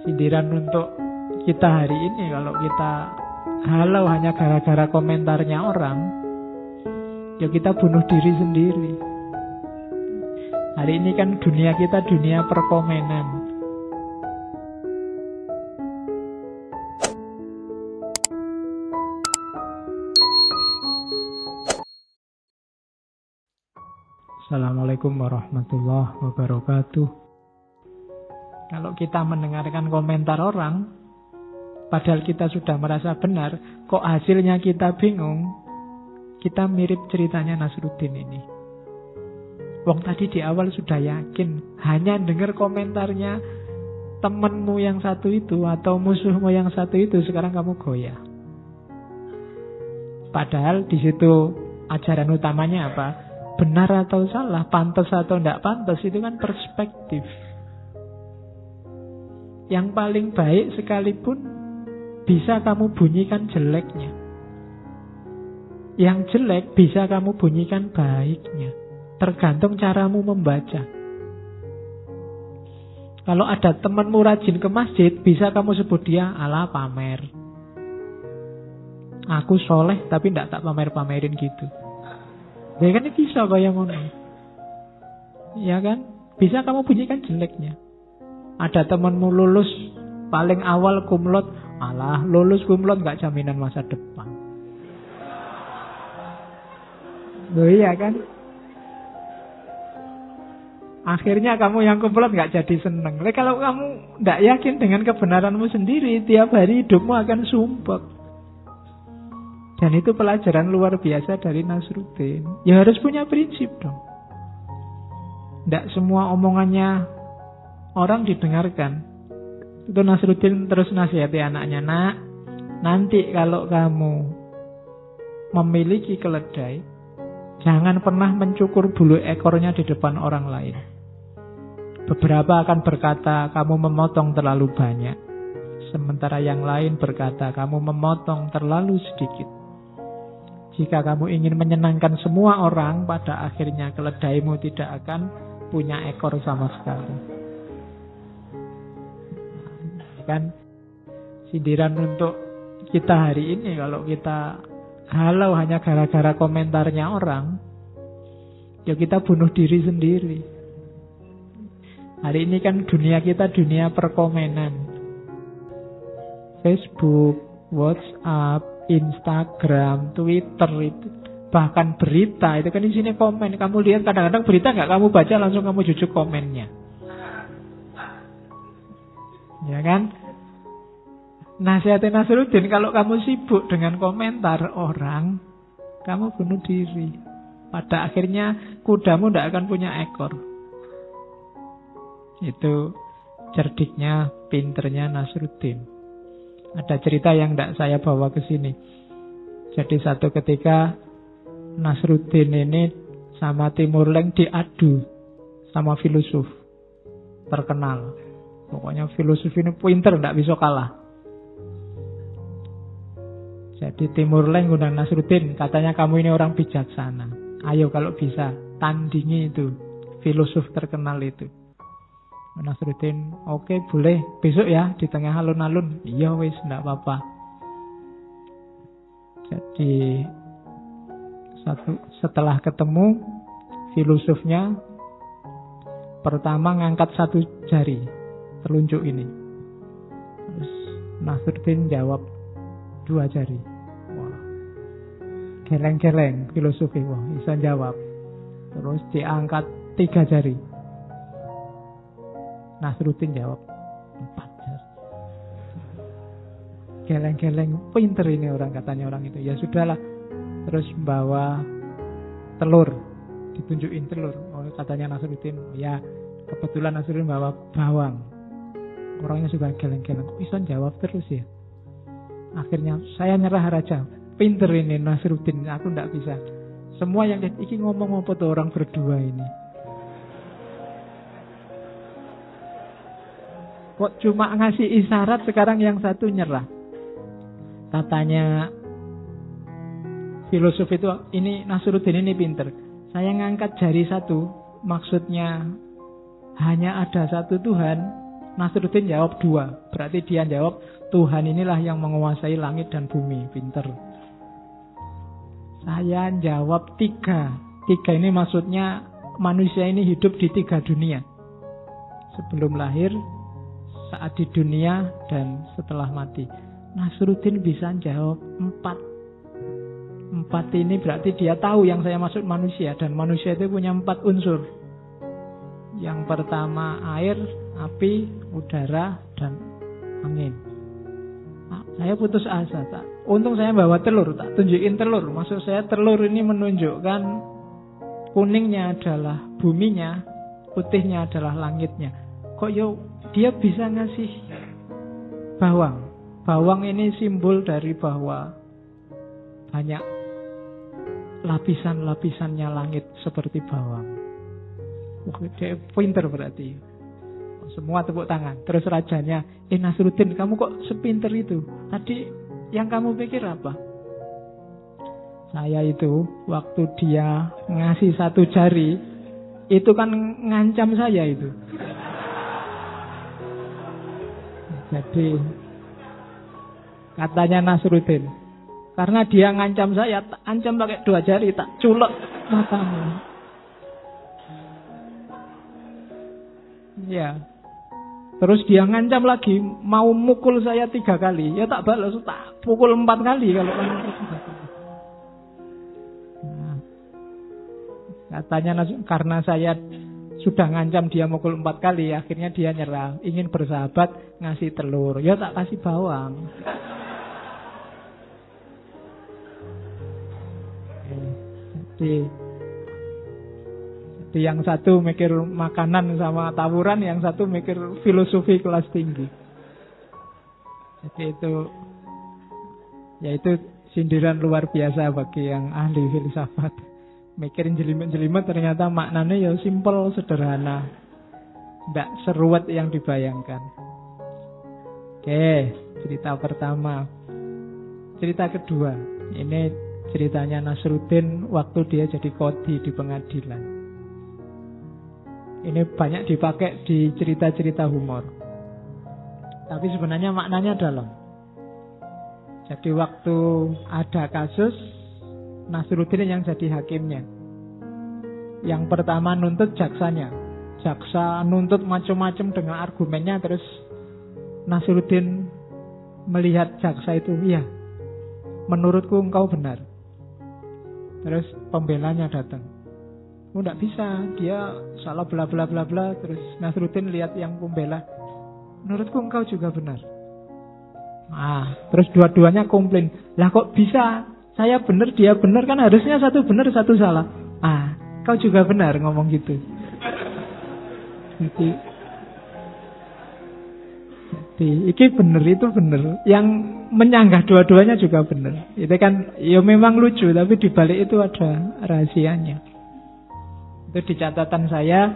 Sindiran untuk kita hari ini, kalau kita halau hanya gara-gara komentarnya orang, ya kita bunuh diri sendiri. Hari ini kan dunia kita dunia perkomenan. Assalamualaikum warahmatullahi wabarakatuh. Kalau kita mendengarkan komentar orang, padahal kita sudah merasa benar, kok hasilnya kita bingung, kita mirip ceritanya Nasruddin ini. Wong tadi di awal sudah yakin, hanya dengar komentarnya temanmu yang satu itu atau musuhmu yang satu itu, sekarang kamu goyah. Padahal di situ ajaran utamanya apa? Benar atau salah, pantas atau tidak pantas, itu kan perspektif. Yang paling baik sekalipun bisa kamu bunyikan jeleknya. Yang jelek bisa kamu bunyikan baiknya. Tergantung caramu membaca. Kalau ada temanmu rajin ke masjid, bisa kamu sebut dia ala pamer. Aku soleh tapi tidak tak pamer-pamerin gitu. Ya kan bisa kayak ngono. Ya kan? Bisa kamu bunyikan jeleknya. Ada temanmu lulus paling awal kumlot, alah lulus kumlot gak jaminan masa depan. Loh iya kan? Akhirnya kamu yang kumlot gak jadi seneng. Kalau kamu gak yakin dengan kebenaranmu sendiri, tiap hari hidupmu akan sumpek. Dan itu pelajaran luar biasa dari Nasruddin. Ya harus punya prinsip dong. Tidak semua omongannya orang didengarkan. Itu Nasruddin terus nasihati anaknya, nak, nanti kalau kamu memiliki keledai, jangan pernah mencukur bulu ekornya di depan orang lain. Beberapa akan berkata, kamu memotong terlalu banyak. Sementara yang lain berkata, kamu memotong terlalu sedikit. Jika kamu ingin menyenangkan semua orang, pada akhirnya keledaimu tidak akan punya ekor sama sekali. Kan sindiran untuk kita hari ini, kalau kita halau hanya gara-gara komentarnya orang, ya kita bunuh diri sendiri. Hari ini kan dunia kita dunia perkomenan. Facebook, WhatsApp, Instagram, Twitter, itu bahkan berita itu kan isinya komen. Kamu lihat kadang-kadang berita nggak kamu baca, langsung kamu jujuk komennya. Ya kan? Nasihatnya Nasruddin, kalau kamu sibuk dengan komentar orang, kamu bunuh diri. Pada akhirnya kudamu tidak akan punya ekor. Itu cerdiknya, pinternya Nasruddin. Ada cerita yang tidak saya bawa ke sini. Jadi satu ketika Nasruddin ini sama Timur Leng diadu sama filosof terkenal. Pokoknya filosof ini pinter, tidak bisa kalah. Jadi Timur Leng undang Nasruddin, katanya kamu ini orang bijaksana. Ayo kalau bisa tandingi itu filosof terkenal itu. Nasruddin, oke, boleh besok ya di tengah alun-alun. Iya wis, enggak apa-apa. Jadi setelah ketemu, filosofnya pertama ngangkat satu jari, telunjuk ini. Terus Nasruddin jawab 2 jari. Wah, geleng-geleng filosofi, wah bisa jawab. Terus diangkat 3 jari. Nasruddin jawab 4 jari. Geleng-geleng, pinter ini orang, katanya orang itu. Ya sudahlah. Terus bawa telur, ditunjukin telur. Oh, katanya Nasruddin, ya kebetulan Nasruddin bawa bawang. Orangnya juga geleng-geleng. Kok bisa jawab terus ya? Akhirnya saya nyerah raja. Pinter ini Nasruddin, aku tidak bisa. Semua yang iki ngomong apa tuh orang berdua ini? Kok cuma ngasih isyarat, sekarang yang satu nyerah. Katanya filosof itu, ini Nasruddin ini pinter. Saya ngangkat jari satu, maksudnya hanya ada satu Tuhan. Nasruddin jawab 2. Berarti dia jawab Tuhan inilah yang menguasai langit dan bumi. Pinter. Saya jawab 3. 3 ini maksudnya manusia ini hidup di 3 dunia. Sebelum lahir, saat di dunia, dan setelah mati. Nasruddin bisa jawab 4. 4 ini berarti dia tahu yang saya maksud manusia. Dan manusia itu punya 4 unsur. Yang pertama air, api, udara, dan angin. Nah, saya putus asa. Untung saya bawa telur, tak tunjukin telur. Maksud saya telur ini menunjukkan kuningnya adalah buminya, putihnya adalah langitnya. Kok dia bisa ngasih bawang? Bawang ini simbol dari bahwa banyak lapisan-lapisannya langit seperti bawang. Dia pinter berarti. Semua tepuk tangan. Terus rajanya, Nasruddin, kamu kok sepinter itu? Tadi yang kamu pikir apa? Saya itu, waktu dia ngasih 1 jari, itu kan ngancam saya itu. Jadi, katanya Nasruddin, karena dia ngancam saya, ancam pakai 2 jari, tak culek matamu. Ya. Terus dia ngancam lagi, mau mukul saya 3 kali. Ya tak balas, tak pukul 4 kali kalau kamu nah, katanya karena saya sudah ngancam dia mukul 4 kali, akhirnya dia nyerah, ingin bersahabat, ngasih telur. Ya tak kasih bawang. Jadi yang satu mikir makanan sama tawuran, yang satu mikir filosofi kelas tinggi. Jadi itu sindiran luar biasa bagi yang ahli filsafat. Mikirin jelimet-jelimet ternyata maknanya ya simpel, sederhana. Tidak seruat yang dibayangkan. Oke, cerita pertama. Cerita kedua. Ini ceritanya Nasruddin waktu dia jadi qadhi di pengadilan. Ini banyak dipakai di cerita-cerita humor. Tapi sebenarnya maknanya dalam. Jadi waktu ada kasus, Nasruddin yang jadi hakimnya. Yang pertama nuntut jaksanya. Jaksa nuntut macam-macam dengan argumennya. Terus Nasruddin melihat jaksa itu, iya, menurutku engkau benar. Terus pembelanya datang. Oh, tidak bisa, dia salah bla bla bla bla. Terus Nasruddin lihat yang pembela, menurutku engkau juga benar. Terus dua-duanya komplain, lah kok bisa saya benar dia benar, kan harusnya satu benar satu salah. Kau juga benar ngomong gitu. Jadi iki benar itu benar, yang menyanggah dua-duanya juga benar. Itu kan ya memang lucu, tapi di balik itu ada rahasianya. Itu di catatan saya,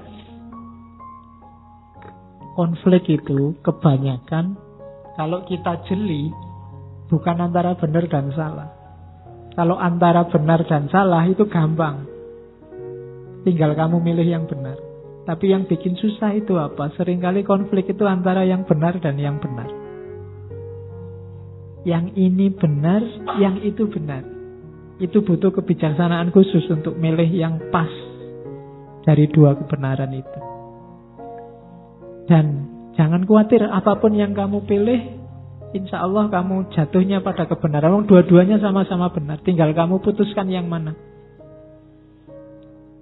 konflik itu kebanyakan kalau kita jeli bukan antara benar dan salah. Kalau antara benar dan salah itu gampang, tinggal kamu milih yang benar. Tapi yang bikin susah itu apa? Seringkali konflik itu antara yang benar dan yang benar. Yang ini benar, yang itu benar. Itu butuh kebijaksanaan khusus untuk milih yang pas dari dua kebenaran itu. Dan jangan khawatir, apapun yang kamu pilih, insya Allah kamu jatuhnya pada kebenaran. Dua-duanya sama-sama benar, tinggal kamu putuskan yang mana.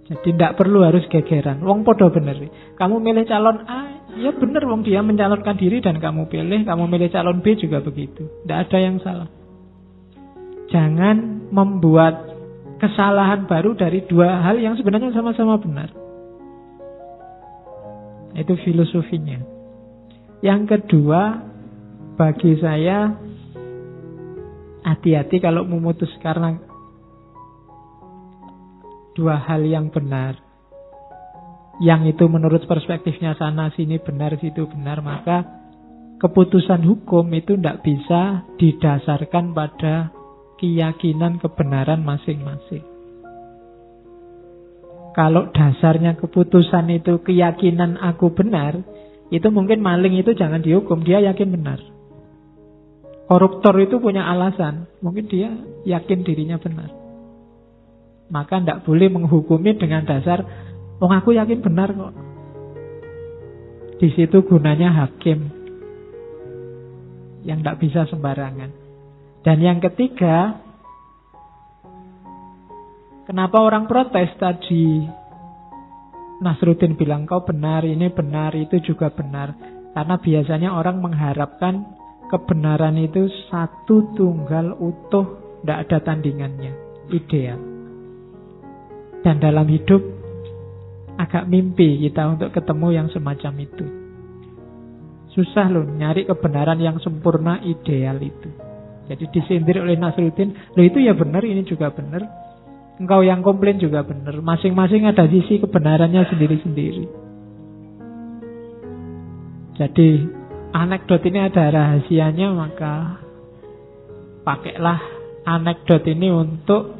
Jadi tidak perlu harus gegeran. Wong podo bener. Kamu milih calon A, ya bener wong dia mencalonkan diri dan kamu pilih. Kamu milih calon B juga begitu. Tidak ada yang salah. Jangan membuat kesalahan baru dari dua hal yang sebenarnya sama-sama benar. Itu filosofinya. Yang kedua, bagi saya, hati-hati kalau memutus karena dua hal yang benar. Yang itu menurut perspektifnya sana sini benar, situ benar. Maka keputusan hukum itu tidak bisa didasarkan pada keyakinan kebenaran masing-masing. Kalau dasarnya keputusan itu keyakinan aku benar, Itu mungkin maling itu jangan dihukum, dia yakin benar. Koruptor itu punya alasan, mungkin dia yakin dirinya benar. Maka tidak boleh menghukumi dengan dasar, oh aku yakin benar kok. Di situ gunanya hakim yang tidak bisa sembarangan. Dan yang ketiga, kenapa orang protes tadi? Nasruddin bilang kau benar, ini benar, itu juga benar. Karena biasanya orang mengharapkan kebenaran itu satu tunggal utuh, tidak ada tandingannya, ideal. Dan dalam hidup agak mimpi kita untuk ketemu yang semacam itu. Susah loh nyari kebenaran yang sempurna ideal itu. Jadi disindir oleh Nasruddin, loh itu ya benar, ini juga benar. Engkau yang komplain juga benar. Masing-masing ada sisi kebenarannya sendiri-sendiri. Jadi anekdot ini ada rahasianya, maka pakailah anekdot ini untuk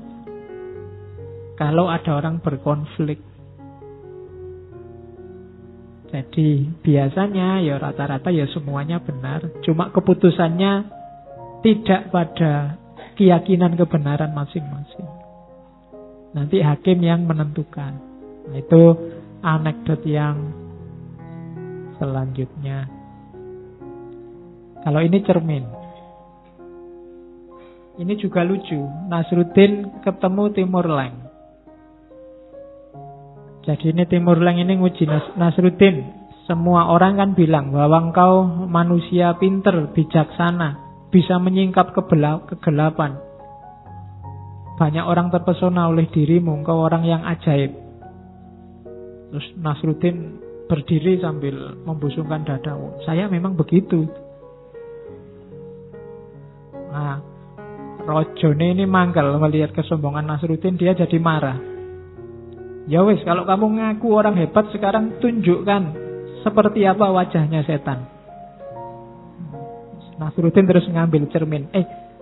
kalau ada orang berkonflik. Jadi biasanya ya rata-rata ya semuanya benar. Cuma keputusannya tidak pada keyakinan kebenaran masing-masing. Nanti hakim yang menentukan. Nah, itu anekdot yang selanjutnya. Kalau ini cermin. Ini juga lucu. Nasruddin ketemu Timur Leng. Jadi ini Timur Leng ini nguji Nasruddin. Semua orang kan bilang bahwa engkau manusia pinter, bijaksana, bisa menyingkap kegelapan. Banyak orang terpesona oleh dirimu, engkau orang yang ajaib. Terus Nasruddin berdiri sambil membusungkan dadamu. Saya memang begitu. Nah, Rojone ini mangkel melihat kesombongan Nasruddin, dia jadi marah. Ya wis, kalau kamu ngaku orang hebat, sekarang tunjukkan seperti apa wajahnya setan. Nasruddin terus ngambil cermin.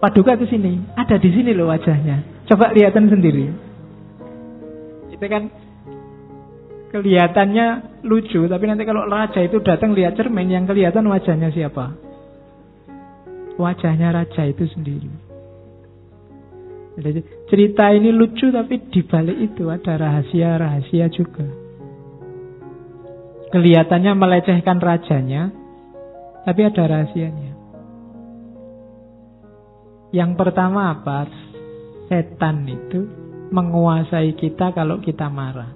Paduka ke sini, ada di sini loh wajahnya. Coba lihatan sendiri. Itu kan kelihatannya lucu, tapi nanti kalau raja itu datang lihat cermin, yang kelihatan wajahnya siapa? Wajahnya raja itu sendiri. Jadi cerita ini lucu, tapi di balik itu ada rahasia-rahasia juga. Kelihatannya melecehkan rajanya, tapi ada rahasianya. Yang pertama apa? Setan itu menguasai kita kalau kita marah.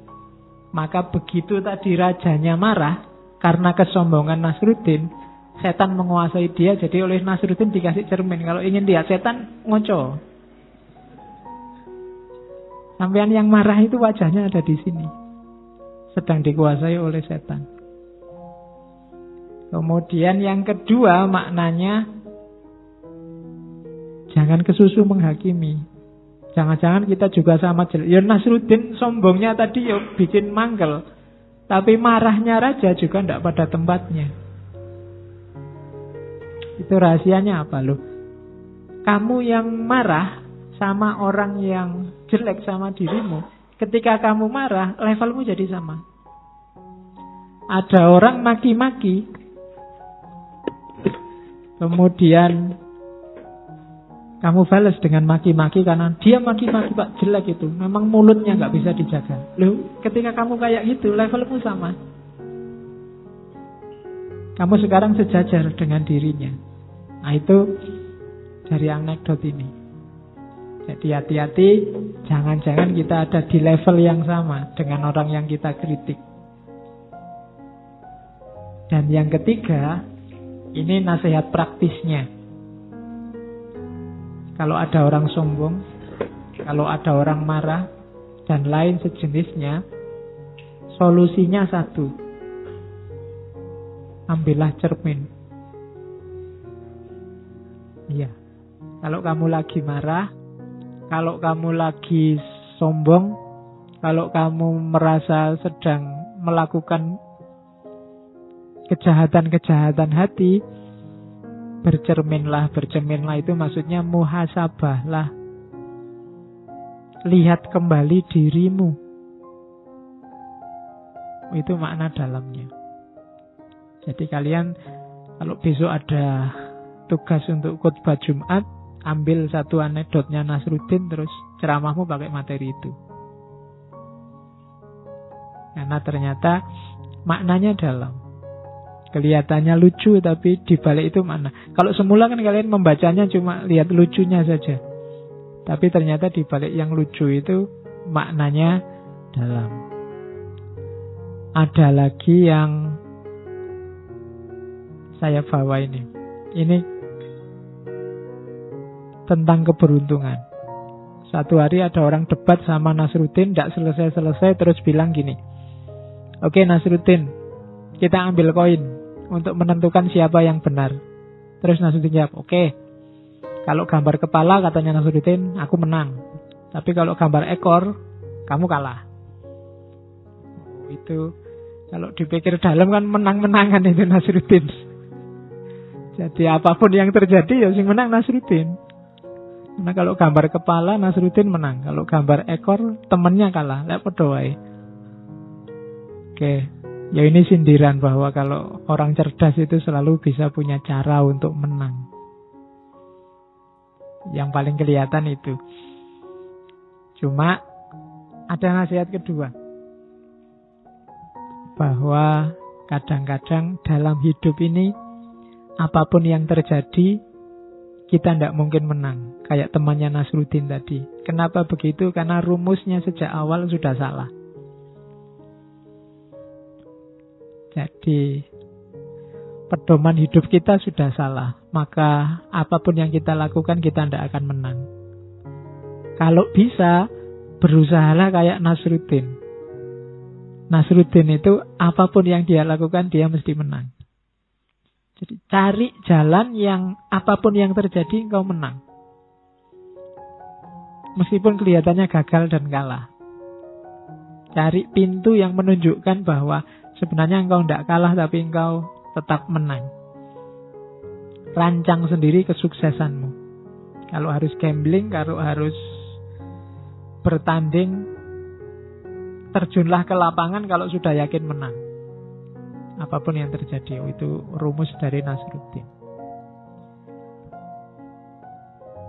Maka begitu tadi rajanya marah karena kesombongan Nasruddin, setan menguasai dia. Jadi oleh Nasruddin dikasih cermin. Kalau ingin lihat setan, ngoco. Sampean yang marah itu wajahnya ada di sini, sedang dikuasai oleh setan. Kemudian yang kedua maknanya, jangan kesusu menghakimi. Jangan-jangan kita juga sama jelek. Ya Nasruddin sombongnya tadi ya bikin mangkel, tapi marahnya raja juga tidak pada tempatnya. Itu rahasianya apa loh? Kamu yang marah sama orang yang jelek sama dirimu, ketika kamu marah, levelmu jadi sama. Ada orang maki-maki, kemudian kamu balas dengan maki-maki karena dia maki-maki Pak, jelek itu. Memang mulutnya nggak bisa dijaga. Loh, ketika kamu kayak gitu, levelmu sama. Kamu sekarang sejajar dengan dirinya. Nah itu dari anekdot ini. Jadi hati-hati, jangan-jangan kita ada di level yang sama dengan orang yang kita kritik. Dan yang ketiga, ini nasihat praktisnya. Kalau ada orang sombong, kalau ada orang marah, dan lain sejenisnya, solusinya satu. Ambillah cermin. Iya. Kalau kamu lagi marah, kalau kamu lagi sombong, kalau kamu merasa sedang melakukan kejahatan-kejahatan hati, bercerminlah. Bercerminlah itu maksudnya muhasabahlah. Lihat kembali dirimu. Itu makna dalamnya. Jadi kalian kalau besok ada tugas untuk khutbah Jumat, ambil satu anekdotnya Nasruddin, terus ceramahmu pakai materi itu. Karena ternyata maknanya dalam. Kelihatannya lucu, tapi dibalik itu makna. Kalau semula kan kalian membacanya cuma lihat lucunya saja. Tapi ternyata dibalik yang lucu itu maknanya dalam. Ada lagi yang saya bawa ini. Ini tentang keberuntungan. Suatu hari ada orang debat sama Nasruddin, tidak selesai-selesai, terus bilang gini, oke Nasruddin, kita ambil koin untuk menentukan siapa yang benar. Terus Nasruddin jawab, oke, kalau gambar kepala katanya Nasruddin, aku menang. Tapi kalau gambar ekor, kamu kalah. Itu kalau dipikir dalam kan menang-menangan itu Nasruddin. Jadi apapun yang terjadi ya sing menang Nasruddin. Karena kalau gambar kepala Nasruddin menang, kalau gambar ekor temannya kalah. Lek padha wae. Oke, ya ini sindiran bahwa kalau orang cerdas itu selalu bisa punya cara untuk menang. Yang paling kelihatan itu. Cuma ada nasihat kedua. Bahwa kadang-kadang dalam hidup ini apapun yang terjadi, kita tidak mungkin menang. Kayak temannya Nasruddin tadi. Kenapa begitu? Karena rumusnya sejak awal sudah salah. Jadi, pedoman hidup kita sudah salah. Maka apapun yang kita lakukan, kita tidak akan menang. Kalau bisa, berusahalah kayak Nasruddin. Nasruddin itu apapun yang dia lakukan, dia mesti menang. Jadi cari jalan yang apapun yang terjadi engkau menang. Meskipun kelihatannya gagal dan kalah. Cari pintu yang menunjukkan bahwa sebenarnya engkau tidak kalah tapi engkau tetap menang. Rancang sendiri kesuksesanmu. Kalau harus gambling, kalau harus bertanding, terjunlah ke lapangan kalau sudah yakin menang. Apapun yang terjadi, itu rumus dari Nasruddin.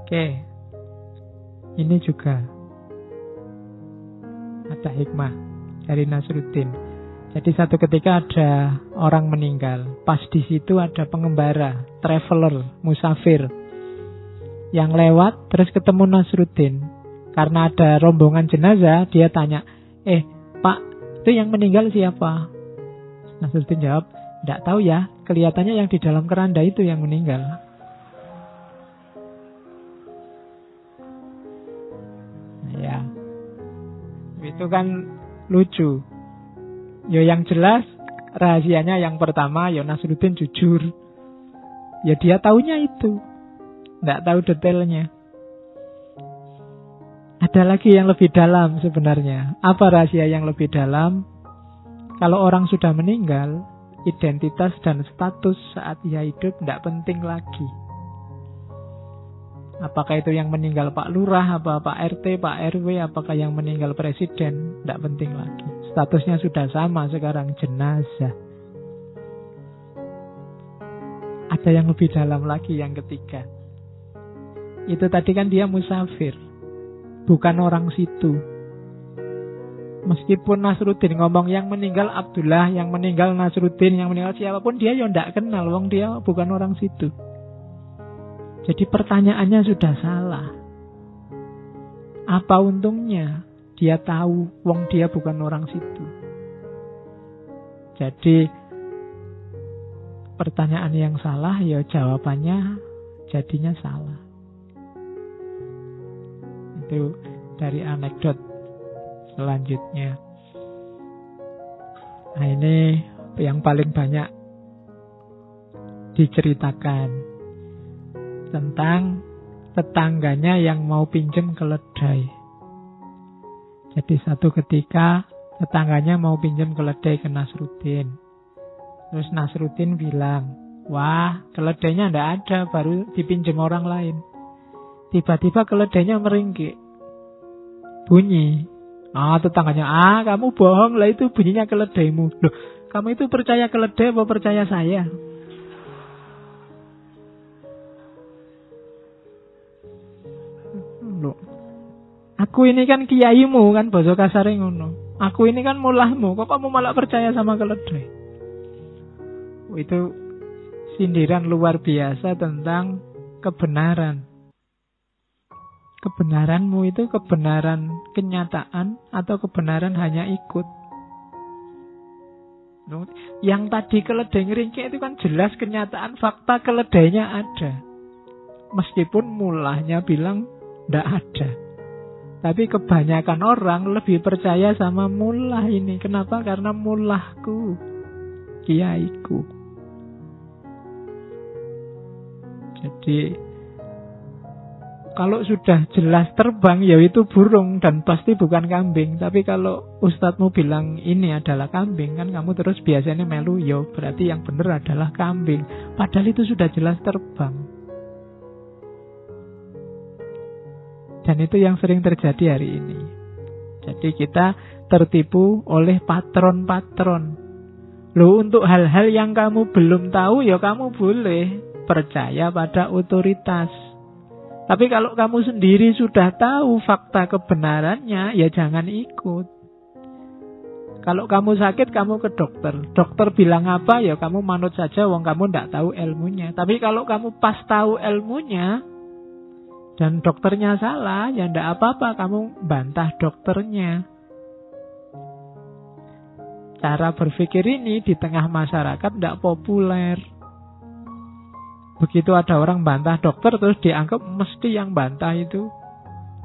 Oke, ini juga ada hikmah dari Nasruddin. Jadi satu ketika ada orang meninggal, pas di situ ada pengembara, traveler, musafir yang lewat, terus ketemu Nasruddin. Karena ada rombongan jenazah, dia tanya, Pak, itu yang meninggal siapa? Nasruddin jawab, tidak tahu ya, kelihatannya yang di dalam keranda itu yang meninggal. Ya, itu kan lucu. Ya yang jelas rahasianya yang pertama, ya Nasruddin jujur. Ya dia taunya itu, tidak tahu detailnya. Ada lagi yang lebih dalam sebenarnya. Apa rahasia yang lebih dalam? Kalau orang sudah meninggal, identitas dan status saat ia hidup tidak penting lagi. Apakah itu yang meninggal Pak Lurah, apa Pak RT, Pak RW, apakah yang meninggal Presiden, tidak penting lagi. Statusnya sudah sama sekarang, jenazah. Ada yang lebih dalam lagi, yang ketiga. Itu tadi kan dia musafir, bukan orang situ. Meskipun Nasruddin ngomong yang meninggal Abdullah, yang meninggal Nasruddin, yang meninggal siapapun, dia ya tidak kenal, wong dia bukan orang situ. Jadi pertanyaannya sudah salah. Apa untungnya dia tahu wong dia bukan orang situ? Jadi pertanyaan yang salah, ya jawabannya jadinya salah. Itu dari anekdot selanjutnya. Nah ini yang paling banyak diceritakan tentang tetangganya yang mau pinjem keledai. Jadi satu ketika tetangganya mau pinjem keledai ke Nasruddin. Terus Nasruddin bilang, wah keledainya tidak ada, baru dipinjem orang lain. Tiba-tiba keledainya meringkik, bunyi. Tetangganya, kamu bohong lah, itu bunyinya keledaimu. Loh, Kamu itu percaya keledai apa percaya saya? Loh, aku ini kan kiaimu kan, basa kasare ngono. Aku ini kan mulahmu, kok kamu malah percaya sama keledai? Itu sindiran luar biasa tentang kebenaran. Kebenaranmu itu kebenaran kenyataan atau kebenaran hanya ikut. Yang tadi keledai ngeringkik itu kan jelas kenyataan, fakta keledainya ada. Meskipun mulahnya bilang tidak ada. Tapi kebanyakan orang lebih percaya sama mulah ini. Kenapa? Karena mulahku, kiaiku. Jadi kalau sudah jelas terbang, ya itu burung dan pasti bukan kambing. Tapi kalau ustadzmu bilang ini adalah kambing, kan kamu terus biasanya melu, ya berarti yang benar adalah kambing. Padahal itu sudah jelas terbang. Dan itu yang sering terjadi hari ini. Jadi kita tertipu oleh patron-patron. Loh, untuk hal-hal yang kamu belum tahu, ya kamu boleh percaya pada otoritas. Tapi kalau kamu sendiri sudah tahu fakta kebenarannya, ya jangan ikut. Kalau kamu sakit, kamu ke dokter. Dokter bilang apa, ya kamu manut saja, wong kamu tidak tahu ilmunya. Tapi kalau kamu pas tahu ilmunya, dan dokternya salah, ya tidak apa-apa, kamu bantah dokternya. Cara berpikir ini di tengah masyarakat tidak populer. Begitu ada orang bantah dokter, terus dianggap mesti yang bantah itu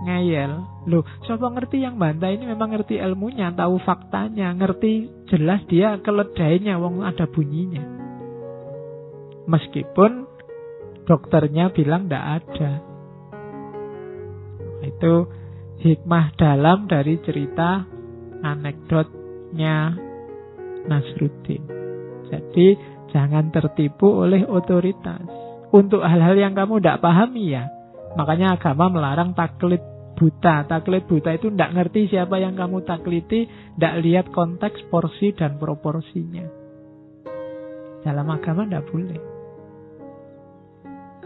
ngeyel. Loh, siapa ngerti yang bantah ini memang ngerti ilmunya, tahu faktanya, ngerti jelas dia keledainya, wong ada bunyinya. Meskipun dokternya bilang tidak ada. Itu hikmah dalam dari cerita anekdotnya Nasruddin. Jadi jangan tertipu oleh otoritas. Untuk hal-hal yang kamu tidak pahami ya. Makanya agama melarang taklid buta. Taklid buta itu tidak ngerti siapa yang kamu takliti, tidak lihat konteks, porsi, dan proporsinya. Dalam agama tidak boleh.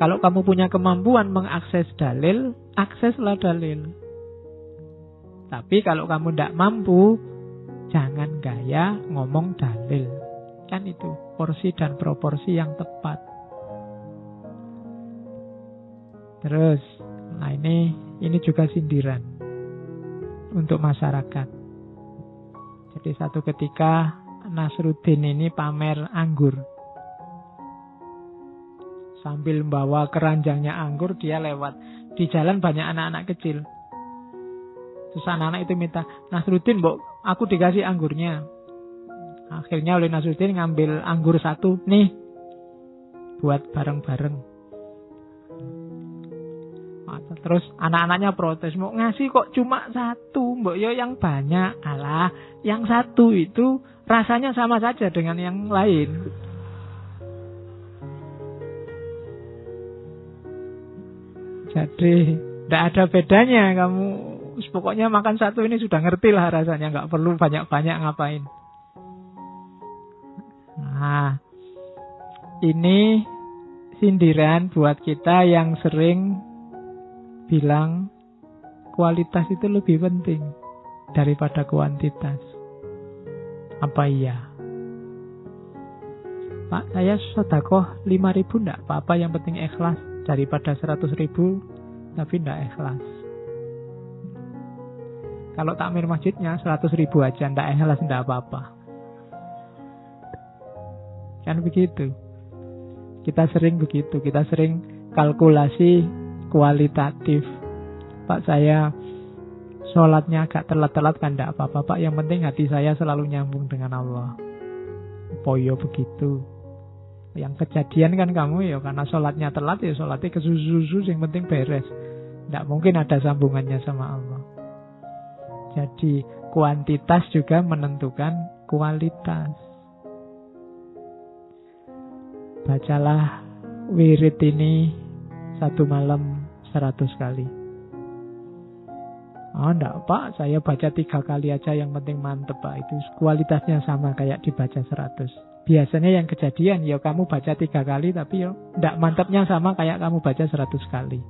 Kalau kamu punya kemampuan mengakses dalil, akseslah dalil. Tapi kalau kamu tidak mampu, jangan gaya ngomong dalil. Kan itu porsi dan proporsi yang tepat. Terus, nah ini juga sindiran untuk masyarakat. Jadi satu ketika Nasruddin ini pamer anggur. Sambil membawa keranjangnya anggur, dia lewat. Di jalan banyak anak-anak kecil. Terus anak-anak itu minta, Nasruddin, Mbok, aku dikasih anggurnya. Akhirnya oleh Nasruddin ngambil anggur satu, nih, buat bareng-bareng. Terus anak-anaknya protes, mau ngasih kok cuma satu, mbok yo yang banyak. Alah, yang satu itu rasanya sama saja dengan yang lain. Jadi tidak ada bedanya. Kamu pokoknya makan satu ini sudah ngerti lah rasanya, nggak perlu banyak-banyak ngapain. Nah, ini sindiran buat kita yang sering bilang kualitas itu lebih penting daripada kuantitas. Apa iya? Pak, saya sedekah 5.000 enggak apa-apa, yang penting ikhlas, daripada 100.000 tapi enggak ikhlas. Kalau takmir masjidnya 100.000 aja, enggak ikhlas, enggak apa-apa. Kan begitu. Kita sering begitu, kita sering kalkulasi kualitatif. Pak, saya sholatnya agak telat-telat kan enggak apa-apa, Pak, yang penting hati saya selalu nyambung dengan Allah. Poyo begitu. Yang kejadian kan kamu ya karena sholatnya telat, ya sholatnya kesusu-susu, yang penting beres. Enggak mungkin ada sambungannya sama Allah. Jadi kuantitas juga menentukan kualitas. Bacalah wirid ini 1 malam 100 kali. Oh enggak Pak, saya baca 3 kali aja yang penting mantep Pak. Itu kualitasnya sama kayak dibaca 100. Biasanya yang kejadian, ya kamu baca 3 kali tapi ya enggak mantepnya sama kayak kamu baca 100 kali.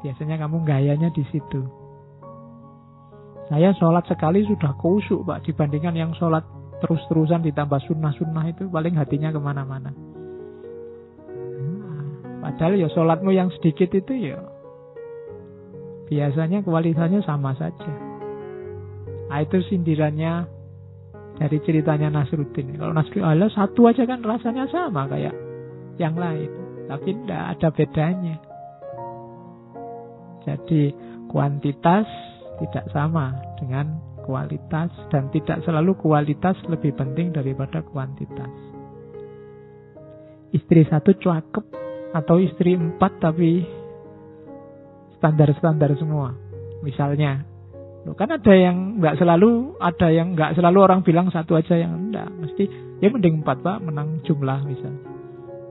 Biasanya kamu gayanya di situ. Saya sholat sekali sudah khusyuk Pak, dibandingkan yang sholat terus-terusan ditambah sunnah-sunnah itu paling hatinya kemana-mana. Padahal ya sholatmu yang sedikit itu ya biasanya kualitasnya sama saja. Nah, itu sindirannya dari ceritanya Nasruddin. Kalau Nasruddin, Allah satu aja kan rasanya sama kayak yang lain. Tapi tidak ada bedanya. Jadi kuantitas tidak sama dengan kualitas. Dan tidak selalu kualitas lebih penting daripada kuantitas. Istri 1 cakep atau istri 4 tapi standar-standar semua. Misalnya, kan ada yang nggak selalu orang bilang 1 aja yang enggak. Mesti ya mending 4 Pak, menang jumlah misalnya.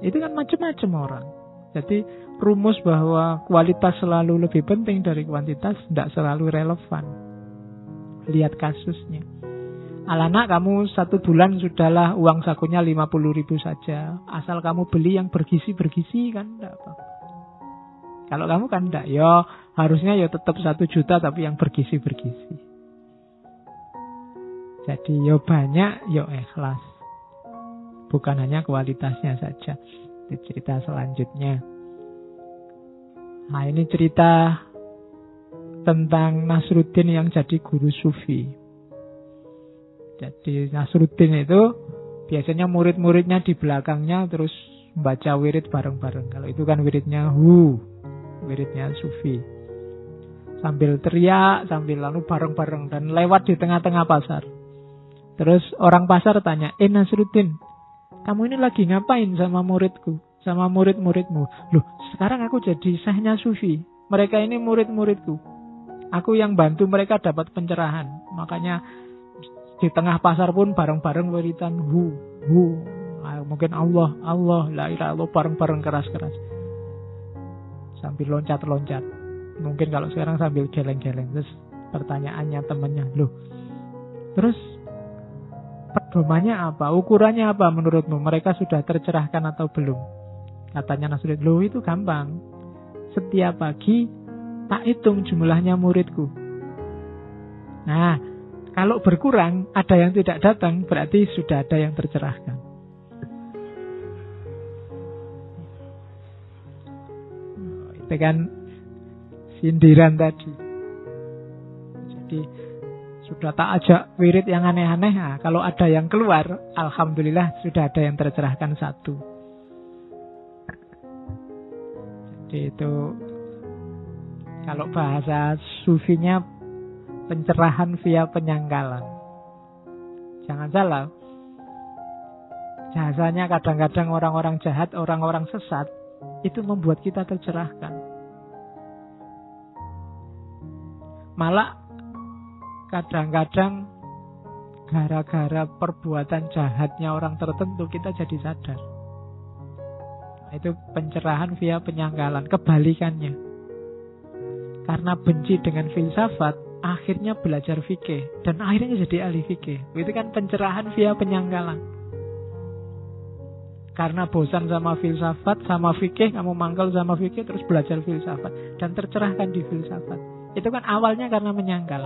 Itu kan macam-macam orang. Jadi rumus bahwa kualitas selalu lebih penting dari kuantitas enggak selalu relevan. Lihat kasusnya. Alana kamu 1 bulan sudahlah uang sakunya 50.000 saja. Asal kamu beli yang bergizi-bergizi kan enggak apa. Kalau kamu kan enggak, ya harusnya ya tetap 1 juta tapi yang bergizi-bergizi. Jadi ya banyak, ya ikhlas. Bukan hanya kualitasnya saja. Itu cerita selanjutnya. Nah ini cerita tentang Nasruddin yang jadi guru sufi. Jadi Nasruddin itu biasanya murid-muridnya di belakangnya terus membaca wirid bareng-bareng. Kalau itu kan wiridnya wiridnya sufi. Sambil teriak, sambil lalu bareng-bareng dan lewat di tengah-tengah pasar. Terus orang pasar tanya, Nasruddin, kamu ini lagi ngapain sama muridku, sama murid-muridmu? Loh, sekarang aku jadi syekhnya sufi. Mereka ini murid-muridku. Aku yang bantu mereka dapat pencerahan. Makanya di tengah pasar pun bareng-bareng wiridan mungkin Allah, la ilaha illallah bareng-bareng keras-keras. Sambil loncat-loncat. Mungkin kalau sekarang sambil geleng-geleng. Terus pertanyaannya temannya, loh, terus pedomannya apa? Ukurannya apa menurutmu? Mereka sudah tercerahkan atau belum? Katanya Nasruddin, loh itu gampang. Setiap pagi tak hitung jumlahnya muridku. Nah, kalau berkurang, ada yang tidak datang, berarti sudah ada yang tercerahkan. Itu kan sindiran tadi. Jadi sudah tak ajak wirid yang aneh-aneh. Nah, kalau ada yang keluar, alhamdulillah sudah ada yang tercerahkan 1. Jadi itu kalau bahasa sufinya pencerahan via penyangkalan. Jangan salah. Jasanya kadang-kadang orang-orang jahat, orang-orang sesat itu membuat kita tercerahkan. Malah kadang-kadang gara-gara perbuatan jahatnya orang tertentu kita jadi sadar. Itu pencerahan via penyangkalan. Kebalikannya, karena benci dengan filsafat, akhirnya belajar fikih dan akhirnya jadi ahli fikih. Itu kan pencerahan via penyangkalan. Karena bosan sama filsafat, sama fikih, kamu mangkal sama fikih terus belajar filsafat dan tercerahkan di filsafat. Itu kan awalnya karena menyangkal.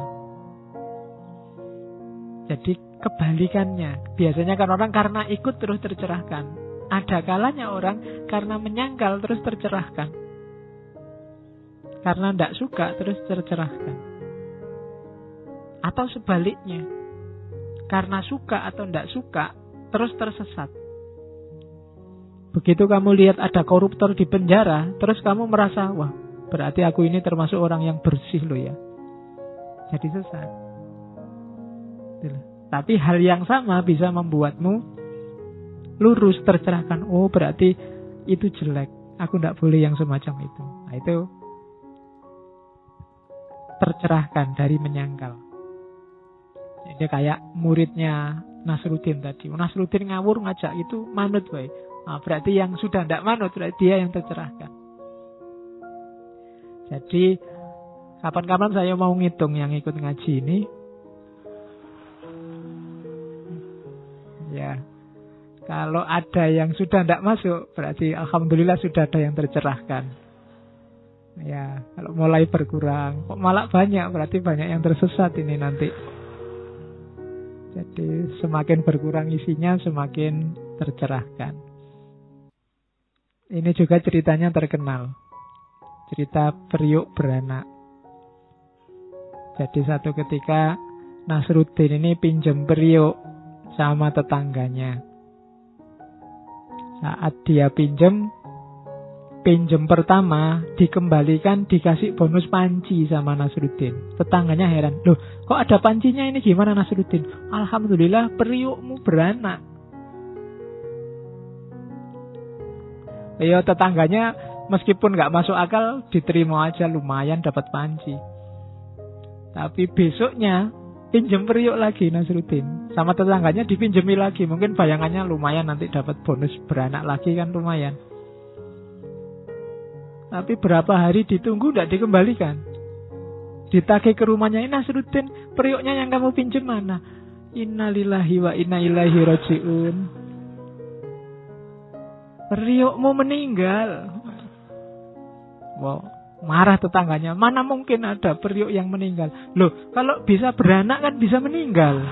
Jadi kebalikannya. Biasanya kan orang karena ikut terus tercerahkan. Ada kalanya orang karena menyangkal terus tercerahkan. Karena tidak suka terus tercerahkan. Atau sebaliknya, karena suka atau tidak suka terus tersesat. Begitu kamu lihat ada koruptor di penjara, terus kamu merasa, wah berarti aku ini termasuk orang yang bersih loh ya. Jadi sesat. Tapi hal yang sama bisa membuatmu lurus, tercerahkan. Oh berarti itu jelek, aku tidak boleh yang semacam itu. Nah itu tercerahkan dari menyangkal. Jadi kayak muridnya Nasruddin tadi. Nasruddin ngawur ngajak itu manut baik. Nah, berarti yang sudah tidak manut, berarti dia yang tercerahkan. Jadi Kapan-kapan saya mau ngitung yang ikut ngaji ini. Ya, kalau ada yang sudah tidak masuk, berarti alhamdulillah sudah ada yang tercerahkan. Ya, kalau mulai berkurang, kok malah banyak, berarti banyak yang tersesat ini nanti. Jadi semakin berkurang isinya, semakin tercerahkan. Ini juga ceritanya terkenal. Cerita periuk beranak. Jadi satu ketika Nasruddin ini pinjam periuk sama tetangganya. Saat dia pinjam pertama dikembalikan, dikasih bonus panci sama Nasruddin. Tetangganya heran, loh kok ada pancinya ini, gimana Nasruddin? Alhamdulillah periukmu beranak. Ya tetangganya meskipun gak masuk akal, diterima aja, lumayan dapat panci. Tapi besoknya pinjem periuk lagi Nasruddin, sama tetangganya dipinjemi lagi. Mungkin bayangannya lumayan nanti dapat bonus beranak lagi kan, lumayan. Tapi berapa hari ditunggu tidak dikembalikan. Ditagih ke rumahnya, Nasruddin, periuknya yang kamu pinjam mana? Innalillahi wa inna ilaihi raji'un. Periukmu meninggal. Wow, marah tetangganya. Mana mungkin ada periuk yang meninggal? Loh, kalau bisa beranak kan bisa meninggal.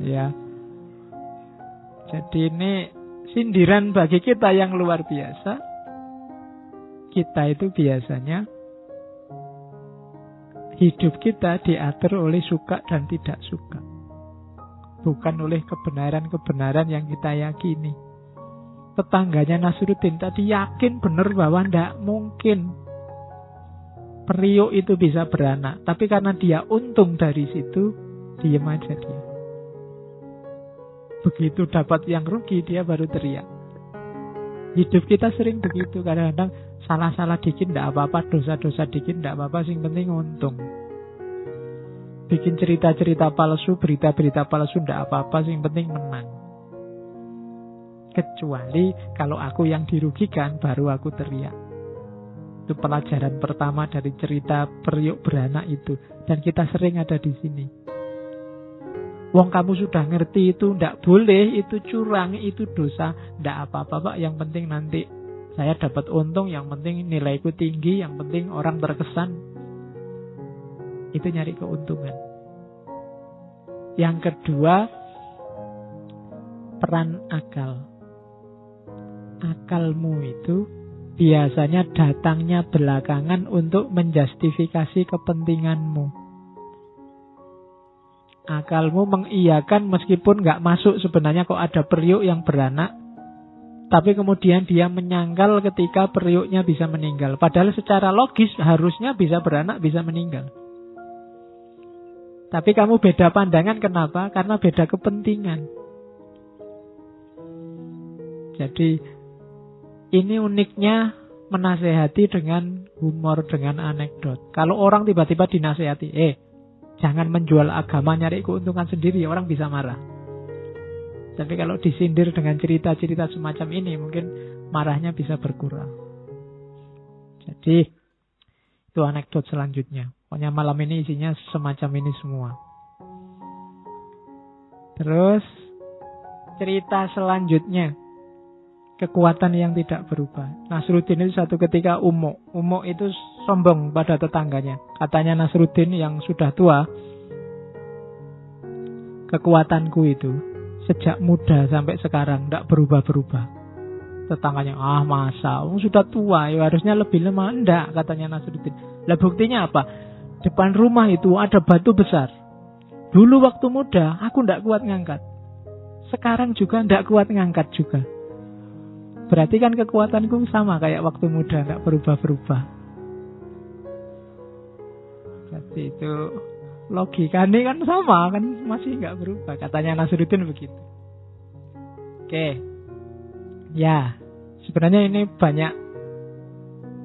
Ya. Jadi ini sindiran bagi kita yang luar biasa. Kita itu biasanya hidup kita diatur oleh suka dan tidak suka, bukan oleh kebenaran-kebenaran yang kita yakini. Tetangganya Nasruddin tadi yakin benar bahwa tidak mungkin periuk itu bisa beranak, tapi karena dia untung dari situ, diam aja dia. Begitu dapat yang rugi, dia baru teriak. Hidup kita sering begitu. Kadang-kadang salah-salah dikit tidak apa-apa, dosa-dosa dikit tidak apa-apa, yang penting untung. Bikin cerita-cerita palsu, berita-berita palsu tidak apa-apa, yang penting menang. Kecuali kalau aku yang dirugikan, baru aku teriak. Itu pelajaran pertama dari cerita periuk beranak itu. Dan kita sering ada di sini. Wong kamu sudah ngerti itu ndak boleh, itu curang, itu dosa, ndak apa-apa Pak, yang penting nanti saya dapat untung, yang penting nilaiku tinggi, yang penting orang terkesan. Itu nyari keuntungan. Yang kedua, peran akal. Akalmu itu biasanya datangnya belakangan untuk menjustifikasi kepentinganmu. Akalmu mengiyakan meskipun nggak masuk sebenarnya kok ada periuk yang beranak. Tapi kemudian dia menyangkal ketika periuknya bisa meninggal. Padahal secara logis harusnya bisa beranak, bisa meninggal. Tapi kamu beda pandangan, kenapa? Karena beda kepentingan. Jadi ini uniknya menasehati dengan humor, dengan anekdot. Kalau orang tiba-tiba dinasehati, jangan menjual agama nyari keuntungan sendiri, orang bisa marah. Tapi kalau disindir dengan cerita-cerita semacam ini, mungkin marahnya bisa berkurang. Jadi itu anekdot selanjutnya. Pokoknya malam ini isinya semacam ini semua. Terus cerita selanjutnya, kekuatan yang tidak berubah. Nasruddin itu satu ketika umuk itu sombong pada tetangganya. Katanya Nasruddin yang sudah tua, kekuatanku itu sejak muda sampai sekarang tidak berubah-berubah. Tetangganya, masa, sudah tua, ya harusnya lebih lemah. Enggak, katanya Nasruddin. Lah buktinya apa? Depan rumah itu ada batu besar. Dulu waktu muda aku tidak kuat ngangkat. Sekarang juga tidak kuat ngangkat juga. Berarti kan kekuatanku sama kayak waktu muda, tidak berubah-berubah. Jadi itu logikanya kan sama, kan masih nggak berubah. Katanya Nasruddin begitu. Oke. Ya, sebenarnya ini banyak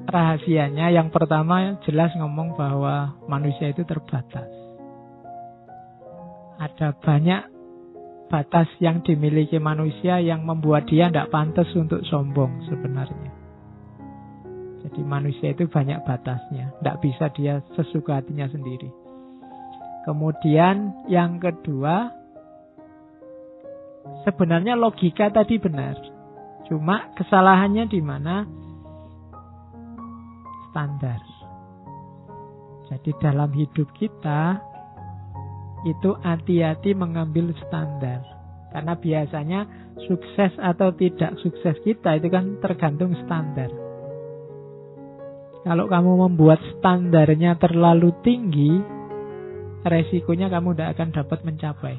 rahasianya. Yang pertama jelas ngomong bahwa manusia itu terbatas. Ada banyak batas yang dimiliki manusia yang membuat dia tidak pantas untuk sombong sebenarnya. Jadi manusia itu banyak batasnya. Tidak bisa dia sesuka hatinya sendiri. Kemudian yang kedua, sebenarnya logika tadi benar. Cuma kesalahannya di mana? Standar. Jadi dalam hidup kita itu hati-hati mengambil standar. Karena biasanya sukses atau tidak sukses kita itu kan tergantung standar. Kalau kamu membuat standarnya terlalu tinggi, resikonya kamu tidak akan dapat mencapai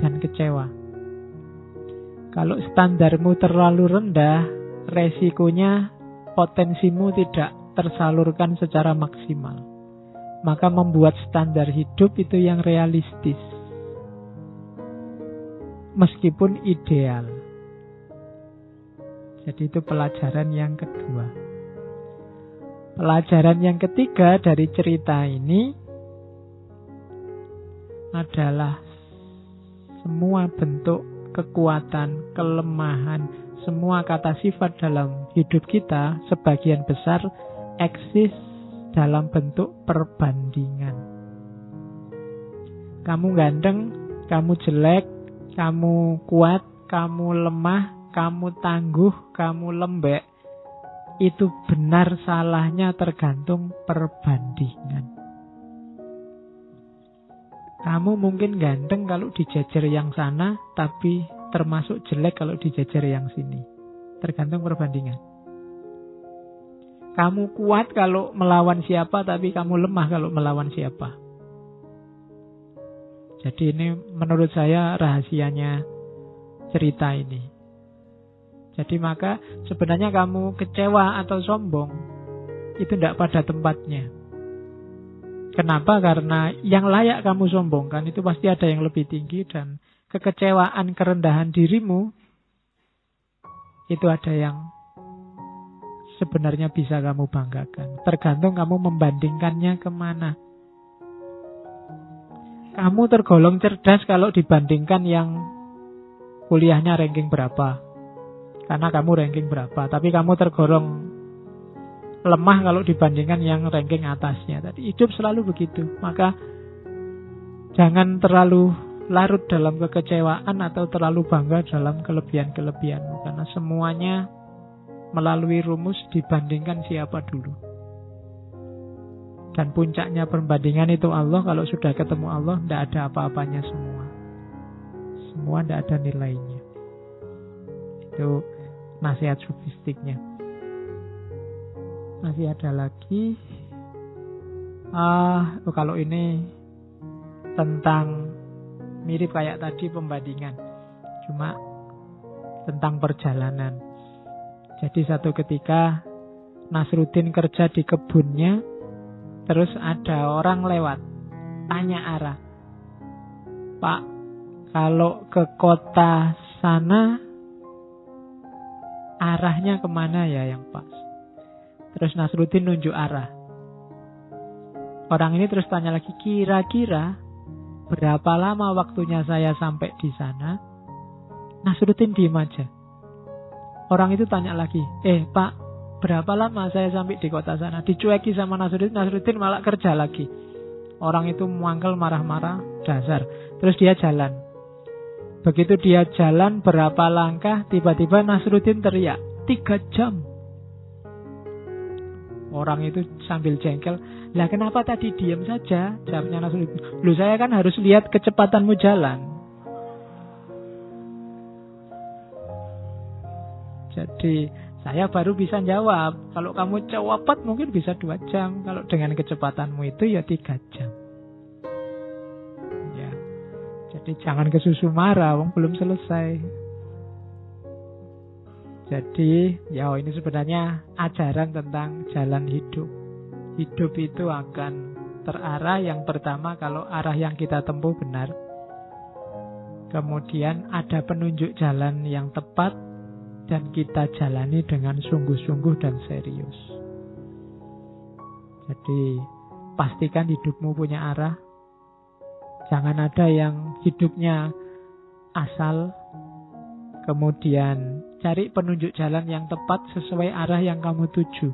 dan kecewa. Kalau standarmu terlalu rendah, resikonya potensimu tidak tersalurkan secara maksimal. Maka membuat standar hidup itu yang realistis. Meskipun ideal. Jadi itu pelajaran yang kedua. Pelajaran yang ketiga dari cerita ini adalah semua bentuk kekuatan, kelemahan, semua kata sifat dalam hidup kita sebagian besar eksis dalam bentuk perbandingan. Kamu ganteng, kamu jelek, kamu kuat, kamu lemah, kamu tangguh, kamu lembek. Itu benar salahnya tergantung perbandingan. Kamu mungkin ganteng kalau dijejer yang sana, tapi termasuk jelek kalau dijejer yang sini. Tergantung perbandingan. Kamu kuat kalau melawan siapa, tapi kamu lemah kalau melawan siapa. Jadi ini menurut saya rahasianya cerita ini. Jadi maka sebenarnya kamu kecewa atau sombong itu tidak pada tempatnya. Kenapa? Karena yang layak kamu sombongkan itu pasti ada yang lebih tinggi, dan kekecewaan, kerendahan dirimu itu ada yang sebenarnya bisa kamu banggakan. Tergantung kamu membandingkannya kemana. Kamu tergolong cerdas kalau dibandingkan yang kuliahnya ranking berapa. Karena kamu ranking berapa. Tapi kamu tergolong lemah kalau dibandingkan yang ranking atasnya. Tadi hidup selalu begitu. Maka jangan terlalu larut dalam kekecewaan atau terlalu bangga dalam kelebihan-kelebihanmu. Karena semuanya melalui rumus dibandingkan siapa dulu. Dan puncaknya perbandingan itu Allah. Kalau sudah ketemu Allah, tidak ada apa-apanya semua. Semua tidak ada nilainya. Itu nasihat sofistiknya. Masih ada lagi. Kalau ini tentang mirip kayak tadi pembandingan. Cuma tentang perjalanan. Jadi satu ketika Nasruddin kerja di kebunnya, terus ada orang lewat, tanya arah. Pak, kalau ke kota sana, arahnya kemana ya yang pas? Terus Nasruddin nunjuk arah. Orang ini terus tanya lagi, kira-kira berapa lama waktunya saya sampai di sana? Nasruddin diem aja. Orang itu tanya lagi, Pak, berapa lama saya sampai di kota sana? Dicueki sama Nasruddin, Nasruddin malah kerja lagi. Orang itu mangkel, marah-marah, dasar. Terus dia jalan. Begitu dia jalan berapa langkah, tiba-tiba Nasruddin teriak, 3 jam. Orang itu sambil jengkel, lah kenapa tadi diam saja? Jawabnya Nasruddin, loh saya kan harus lihat kecepatanmu jalan. Jadi saya baru bisa jawab. Kalau kamu cepat mungkin bisa 2 jam. Kalau dengan kecepatanmu itu ya 3 jam. Ya. Jadi jangan kesusu marah, wong belum selesai. Jadi ya ini sebenarnya ajaran tentang jalan hidup. Hidup itu akan terarah. Yang pertama kalau arah yang kita tempuh benar. Kemudian ada penunjuk jalan yang tepat. Dan kita jalani dengan sungguh-sungguh dan serius. Jadi pastikan hidupmu punya arah. Jangan ada yang hidupnya asal. Kemudian cari penunjuk jalan yang tepat sesuai arah yang kamu tuju.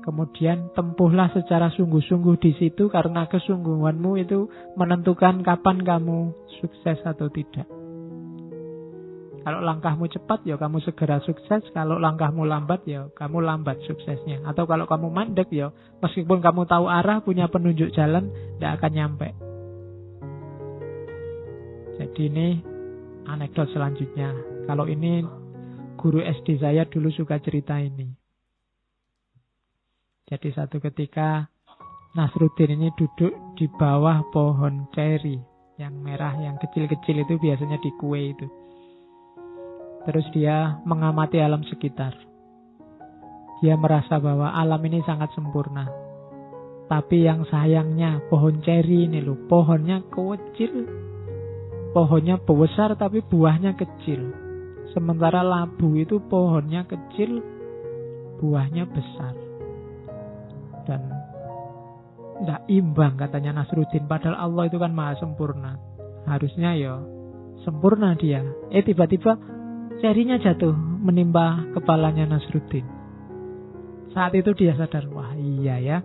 Kemudian tempuhlah secara sungguh-sungguh di situ, karena kesungguhanmu itu menentukan kapan kamu sukses atau tidak. Kalau langkahmu cepat, ya kamu segera sukses. Kalau langkahmu lambat, ya kamu lambat suksesnya. Atau kalau kamu mandek, ya meskipun kamu tahu arah, punya penunjuk jalan, tidak akan nyampe. Jadi ini anekdot selanjutnya. Kalau ini guru SD saya dulu suka cerita ini. Jadi satu ketika Nasruddin ini duduk di bawah pohon ceri yang merah, yang kecil-kecil itu biasanya di kue itu. Terus dia mengamati alam sekitar. Dia merasa bahwa alam ini sangat sempurna. Tapi yang sayangnya pohon ceri ini loh, pohonnya kecil. Pohonnya besar tapi buahnya kecil. Sementara labu itu pohonnya kecil, buahnya besar. Dan tidak imbang katanya Nasruddin. Padahal Allah itu kan maha sempurna. Harusnya ya sempurna dia. Tiba-tiba cerinya jatuh menimpa kepalanya Nasruddin. Saat itu dia sadar, wah iya ya,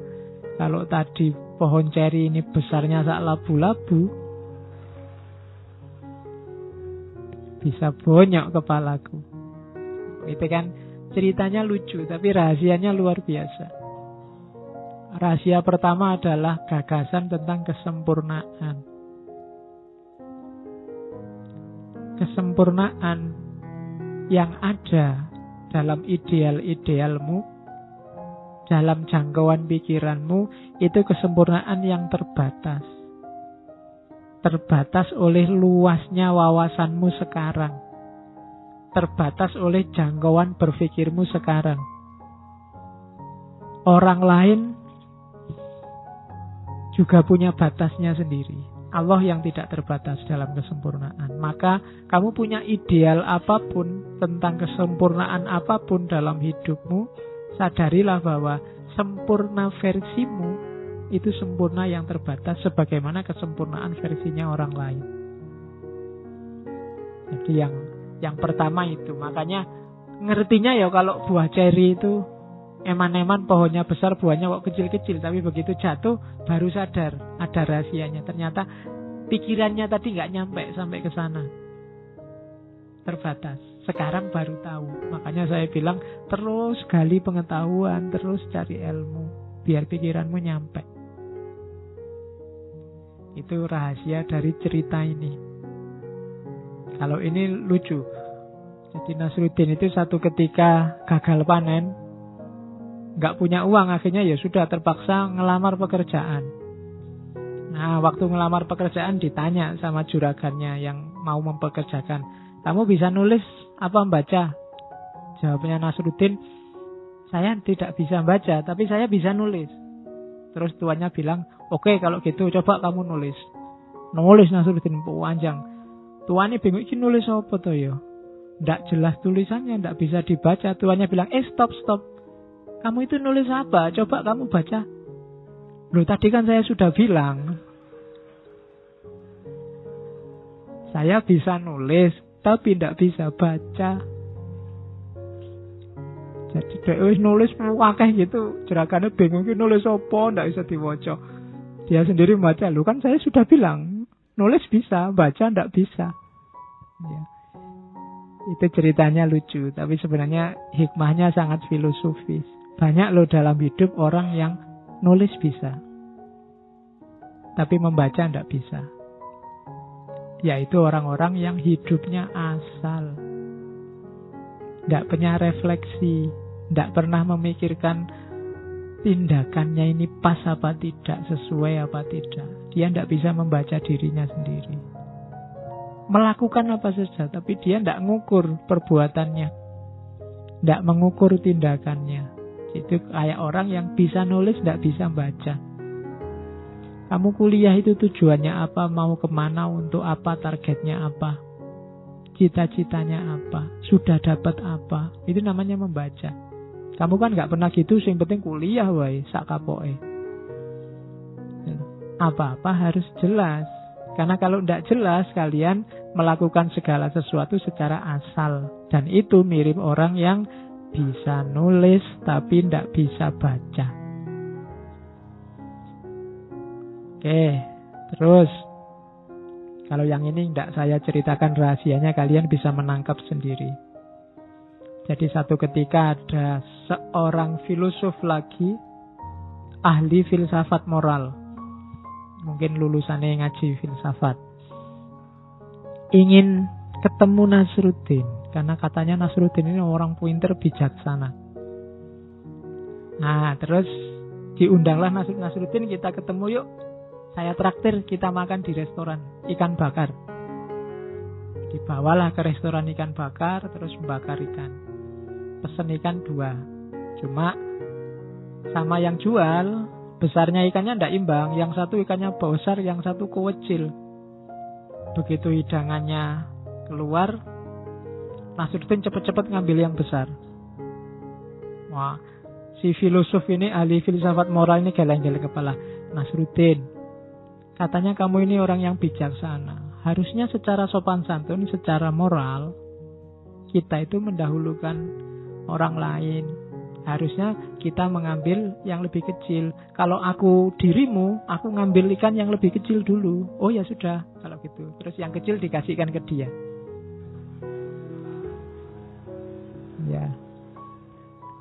kalau tadi pohon ceri ini besarnya sak labu-labu, bisa bonyok kepalaku. Itu kan ceritanya lucu, tapi rahasianya luar biasa. Rahasia pertama adalah gagasan tentang kesempurnaan. Kesempurnaan yang ada dalam ideal-idealmu, dalam jangkauan pikiranmu, itu kesempurnaan yang terbatas. Terbatas oleh luasnya wawasanmu sekarang. Terbatas oleh jangkauan berpikirmu sekarang. Orang lain juga punya batasnya sendiri. Allah yang tidak terbatas dalam kesempurnaan. Maka kamu punya ideal apapun, tentang kesempurnaan apapun dalam hidupmu, sadarilah bahwa sempurna versimu itu sempurna yang terbatas, sebagaimana kesempurnaan versinya orang lain. Jadi yang pertama itu, makanya ngertinya ya kalau buah ceri itu eman-eman pohonnya besar, buahnya kok kecil-kecil. Tapi begitu jatuh baru sadar ada rahasianya. Ternyata pikirannya tadi nggak nyampe sampai ke sana, terbatas. Sekarang baru tahu. Makanya saya bilang terus gali pengetahuan, terus cari ilmu, biar pikiranmu nyampe. Itu rahasia dari cerita ini. Kalau ini lucu. Jadi Nasruddin itu satu ketika gagal panen, nggak punya uang, akhirnya ya sudah terpaksa ngelamar pekerjaan. Nah, waktu ngelamar pekerjaan ditanya sama juragannya yang mau mempekerjakan, kamu bisa nulis apa membaca? Jawabnya Nasruddin, saya tidak bisa baca, tapi saya bisa nulis. Terus tuannya bilang, oke, kalau gitu coba kamu nulis. Nulis Nasruddin panjang. Tuannya bingung, ini nulis apa tuh ya? Nggak jelas tulisannya, nggak bisa dibaca. Tuannya bilang, stop. Kamu itu nulis apa? Coba kamu baca. Loh, tadi kan saya sudah bilang, saya bisa nulis, tapi tidak bisa baca. Jadi dia nulis wakah gitu. Juragannya bingung, nulis apa? Tidak bisa dibaca. Dia sendiri membaca. Loh, kan saya sudah bilang, nulis bisa, baca tidak bisa. Ya. Itu ceritanya lucu, tapi sebenarnya hikmahnya sangat filosofis. Banyak loh dalam hidup orang yang nulis bisa, tapi membaca tidak bisa. Yaitu orang-orang yang hidupnya asal, tidak punya refleksi, tidak pernah memikirkan tindakannya ini pas apa tidak, sesuai apa tidak. Dia tidak bisa membaca dirinya sendiri. Melakukan apa saja, tapi dia tidak mengukur perbuatannya, tidak mengukur tindakannya. Itu kayak orang yang bisa nulis, tidak bisa baca. Kamu kuliah itu tujuannya apa? Mau kemana? Untuk apa? Targetnya apa? Cita-citanya apa? Sudah dapat apa? Itu namanya membaca. Kamu kan gak pernah gitu, yang penting kuliah wae, sak kapoke. Apa-apa harus jelas. Karena kalau tidak jelas, kalian melakukan segala sesuatu secara asal. Dan itu mirip orang yang bisa nulis tapi tidak bisa baca. Oke, terus kalau yang ini tidak saya ceritakan rahasianya, kalian bisa menangkap sendiri. Jadi satu ketika ada seorang filosof lagi, ahli filsafat moral. Mungkin lulusannya ngaji filsafat. Ingin ketemu Nasruddin, karena katanya Nasruddin ini orang pinter bijaksana. Nah, terus diundanglah Nasruddin, kita ketemu yuk. Saya traktir, kita makan di restoran ikan bakar. Dibawalah ke restoran ikan bakar, terus membakar ikan. Pesen ikan 2. Cuma sama yang jual, besarnya ikannya tidak imbang. Yang satu ikannya besar, yang satu kecil. Begitu hidangannya keluar, Nasruddin cepat-cepat ngambil yang besar. Wah, si filosof ini, ahli filsafat moral ini geleng-geleng kepala. Nasruddin, katanya kamu ini orang yang bijaksana. Harusnya secara sopan santun, secara moral, kita itu mendahulukan orang lain. Harusnya kita mengambil yang lebih kecil. Kalau aku dirimu, aku ngambil ikan yang lebih kecil dulu. Oh ya sudah, kalau gitu. Terus yang kecil dikasihkan ke dia. Ya.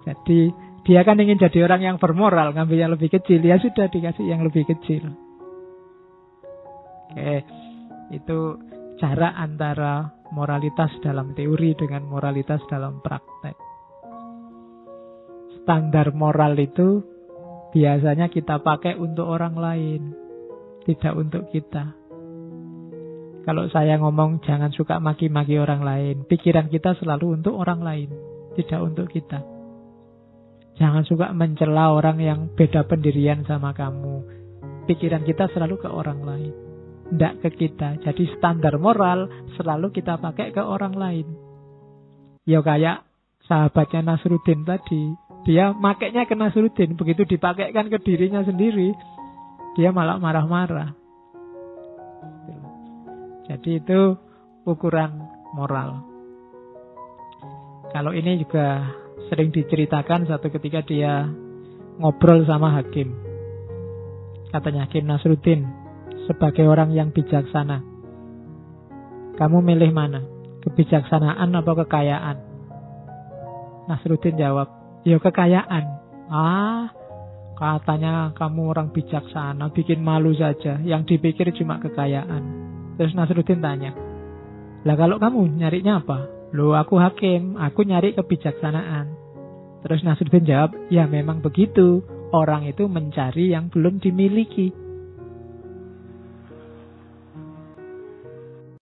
Jadi dia kan ingin jadi orang yang bermoral, ngambil yang lebih kecil. Ya sudah, dikasih yang lebih kecil. Oke, itu jarak antara moralitas dalam teori dengan moralitas dalam praktek. Standar moral itu biasanya kita pakai untuk orang lain, tidak untuk kita. Kalau saya ngomong jangan suka maki-maki orang lain, pikiran kita selalu untuk orang lain, tidak untuk kita. Jangan suka mencela orang yang beda pendirian sama kamu, pikiran kita selalu ke orang lain, tidak ke kita. Jadi standar moral selalu kita pakai ke orang lain. Ya kayak sahabatnya Nasruddin tadi, dia makainya ke Nasruddin, begitu dipakaikan ke dirinya sendiri, dia malah marah-marah. Jadi itu ukuran moral. Kalau ini juga sering diceritakan, satu ketika dia ngobrol sama hakim. Katanya, Hakim Nasruddin, sebagai orang yang bijaksana, kamu milih mana? Kebijaksanaan atau kekayaan? Nasruddin jawab, ya kekayaan. Katanya kamu orang bijaksana, bikin malu saja. Yang dipikir cuma kekayaan. Terus Nasruddin tanya, lah kalau kamu nyarinya apa? Loh aku hakim, aku nyari kebijaksanaan. Terus Nasruddin jawab, ya memang begitu. Orang itu mencari yang belum dimiliki.